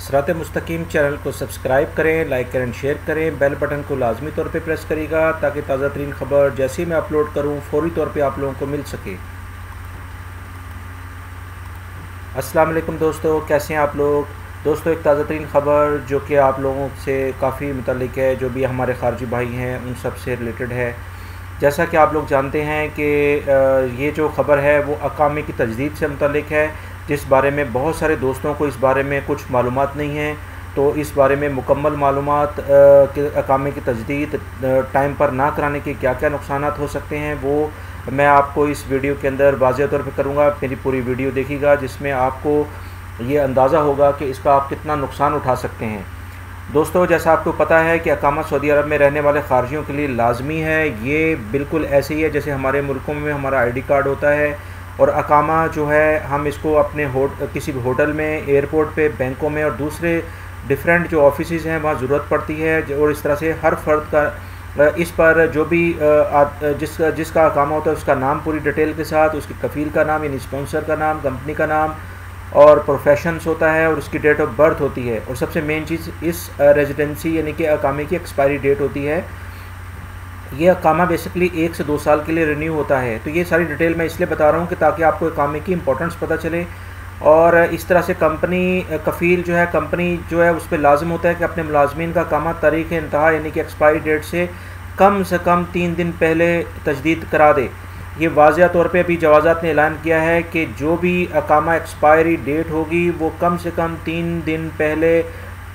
सिरात मुस्तकीम चैनल को सब्सक्राइब करें, लाइक करें, शेयर करें, बेल बटन को लाजमी तौर पे प्रेस करिएगा ताकि ताज़ा तरीन ख़बर जैसे ही मैं अपलोड करूं फौरी तौर पे आप लोगों को मिल सके। अस्सलाम वालेकुम दोस्तों, कैसे हैं आप लोग। दोस्तों, एक ताज़ा तरीन ख़बर जो कि आप लोगों से काफ़ी मुतल्लिक है, जो भी हमारे ख़ारजी भाई हैं उन सब से रिलेटेड है। जैसा कि आप लोग जानते हैं कि ये जो ख़बर है वो अकामे की तजदीद से मुतल्लिक है, जिस बारे में बहुत सारे दोस्तों को इस बारे में कुछ मालूमात नहीं है। तो इस बारे में मुकम्मल मालूमात कि अकामे की तजदीद टाइम पर ना कराने के क्या क्या नुकसानात हो सकते हैं वो मैं आपको इस वीडियो के अंदर वाज़ेह तौर पे करूँगा। मेरी पूरी वीडियो देखिएगा जिसमें आपको ये अंदाज़ा होगा कि इसका आप कितना नुकसान उठा सकते हैं। दोस्तों, जैसा आपको पता है कि अकामा सऊदी अरब में रहने वाले खारजियों के लिए लाजमी है। ये बिल्कुल ऐसे ही है जैसे हमारे मुल्कों में हमारा आईडी कार्ड होता है। और अकामा जो है हम इसको अपने किसी भी होटल में, एयरपोर्ट पे, बैंकों में और दूसरे डिफरेंट जो ऑफिसेज़ हैं वहाँ ज़रूरत पड़ती है। और इस तरह से हर फर्द का इस पर जो भी जिसका अकामा होता है उसका नाम पूरी डिटेल के साथ, उसकी कफ़ील का नाम यानी स्पॉन्सर का नाम, कंपनी का नाम और प्रोफेशंस होता है और उसकी डेट ऑफ बर्थ होती है। और सबसे मेन चीज़ इस रेजिडेंसी यानी कि अकामे की एक्सपायरी डेट होती है। ये अकामा बेसिकली 1 से 2 साल के लिए रिन्यू होता है। तो ये सारी डिटेल मैं इसलिए बता रहा हूँ कि ताकि आपको अकामे की इंपॉर्टेंस पता चले। और इस तरह से कफ़ील जो है, कंपनी जो है उस पर लाजम होता है कि अपने मुलाजमीन का अकामा तारीख़ इंतहा यानी कि एक्सपायरी डेट से कम 3 दिन पहले तजदीद करा दे। ये वाज़िया तौर पे अभी जवाज़ात ने ऐलान किया है कि जो भी अकामा एक्सपायरी डेट होगी वो कम से कम 3 दिन पहले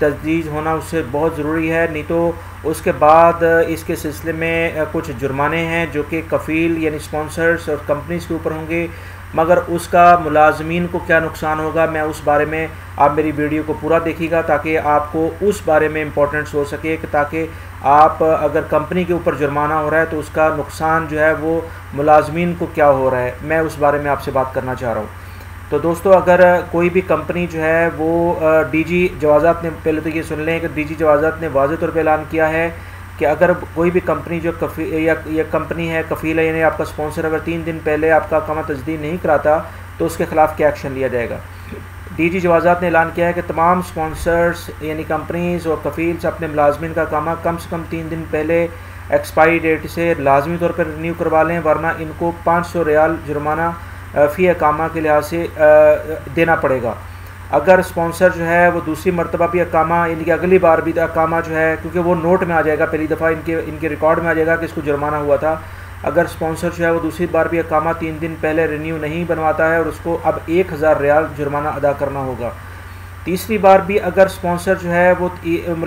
तजदीद होना उससे बहुत ज़रूरी है। नहीं तो उसके बाद इसके सिलसिले में कुछ जुर्माने हैं जो कि कफ़ील यानी स्पॉन्सर्स और कंपनीज़ के ऊपर होंगे। मगर उसका मुलाजमीन को क्या नुकसान होगा, मैं उस बारे में आप मेरी वीडियो को पूरा देखिएगा ताकि आपको उस बारे में इम्पोर्टेंस हो सके कि ताकि आप अगर कंपनी के ऊपर जुर्माना हो रहा है तो उसका नुकसान जो है वो मुलाजमीन को क्या हो रहा है, मैं उस बारे में आपसे बात करना चाह रहा हूँ। तो दोस्तों, अगर कोई भी कंपनी जो है वो डीजी जवाज़ात ने, पहले तो ये सुन लें कि डीजी जवाज़ात ने वाज़ेह तौर पे ऐलान किया है कि अगर कोई भी कंपनी जो या कंपनी है, कफ़ील है यानी आपका स्पॉन्सर, अगर 3 दिन पहले आपका अकामा तजदीद नहीं कराता तो उसके ख़िलाफ़ क्या एक्शन लिया जाएगा। डीजी जवाज़ात ने ऐलान किया है कि तमाम स्पॉन्सर्स यानी कंपनीज़ और कफ़ील्स अपने मुलाजमीन का अकामा कम से कम 3 दिन पहले एक्सपायरी डेट से लाजमी तौर पर रिन्यू करवा लें, वरना इनको 500 रियाल जुर्माना फ़ी अकामा के लिहाज से देना पड़ेगा। अगर स्पॉन्सर जो है वो दूसरी मरतबा भी अकामा यानी कि अगली बार भी अकामा जो है, क्योंकि वो नोट में आ जाएगा, पहली दफ़ा इनके रिकॉर्ड में आ जाएगा कि इसको जुर्माना हुआ था। अगर स्पॉन्सर जो है वो दूसरी बार भी अकामा 3 दिन पहले रिन्यू नहीं बनवाता है और उसको अब 1000 रियाल जुर्माना अदा करना होगा। तीसरी बार भी अगर स्पॉन्सर जो है वो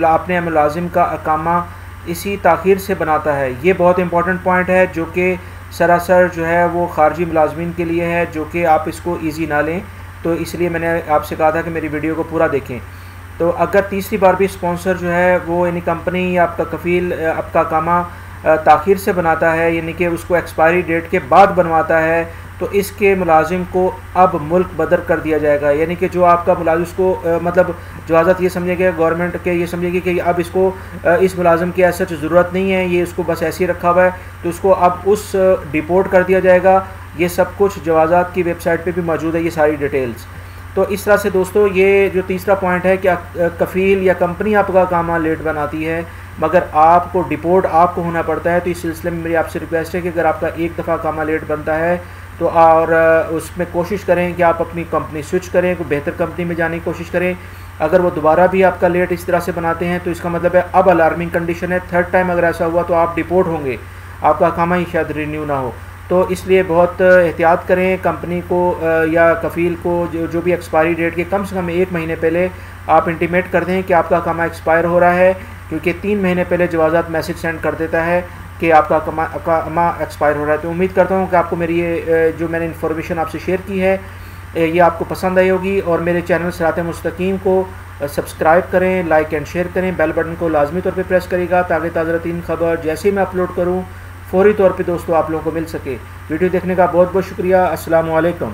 अपने मुलाजिम का अकामा इसी ताख़ीर से बनाता है, ये बहुत इंपॉर्टेंट पॉइंट है जो कि सरासर जो है वो खारजी मुलाजमीन के लिए है, जो कि आप इसको ईजी ना लें। तो इसलिए मैंने आपसे कहा था कि मेरी वीडियो को पूरा देखें। तो अगर तीसरी बार भी स्पॉन्सर जो है वो यानी कंपनी या आपका कफ़ील आपका अकामा ताख़ीर से बनाता है यानी कि उसको एक्सपायरी डेट के बाद बनवाता है, तो इसके मुलाजिम को अब मुल्क बदर कर दिया जाएगा। यानी कि जो आपका मुलाजिम उसको मतलब जवाज़त ये समझेगा, गवर्नमेंट के ये समझेगी कि अब इसको इस मुलाजिम की ऐसा ज़रूरत नहीं है, ये उसको बस ऐसे ही रखा हुआ है, तो उसको अब उस डिपोर्ट कर दिया जाएगा। ये सब कुछ जवाज़ात की वेबसाइट पे भी मौजूद है, ये सारी डिटेल्स। तो इस तरह से दोस्तों, ये जो तीसरा पॉइंट है कि कफ़ील या कंपनी आपका अकामा लेट बनाती है मगर आपको डिपोर्ट आपको होना पड़ता है। तो इस सिलसिले में मेरी आपसे रिक्वेस्ट है कि अगर आपका एक दफ़ा अकामा लेट बनता है तो और उसमें कोशिश करें कि आप अपनी कंपनी स्विच करें, कोई बेहतर कंपनी में जाने की कोशिश करें। अगर वो दोबारा भी आपका लेट इस तरह से बनाते हैं तो इसका मतलब है अब अलार्मिंग कंडीशन है, 3rd टाइम अगर ऐसा हुआ तो आप डिपोर्ट होंगे, आपका अकामा ही शायद रिन्यू ना हो। तो इसलिए बहुत एहतियात करें। कंपनी को या कफ़ील को जो भी एक्सपायरी डेट के कम से कम 1 महीने पहले आप इंटीमेट कर दें कि आपका अकामा एक्सपायर हो रहा है, क्योंकि 3 महीने पहले जवाज़ात मैसेज सेंड कर देता है कि आपका अकामा एक्सपायर हो रहा है। तो उम्मीद करता हूँ कि आपको मेरी ये जो मैंने इन्फॉर्मेशन आपसे शेयर की है ये आपको पसंद आई होगी। और मेरे चैनल सिरात मुस्तकीम को सब्सक्राइब करें, लाइक एंड शेयर करें, बेल बटन को लाजमी तौर पे प्रेस करिएगा ताकि ताज़ा तरीन ख़बर जैसे ही मैं अपलोड करूँ फौरी तौर पे दोस्तों आप लोगों को मिल सके। वीडियो देखने का बहुत बहुत शुक्रिया। अस्सलामु अलैकुम।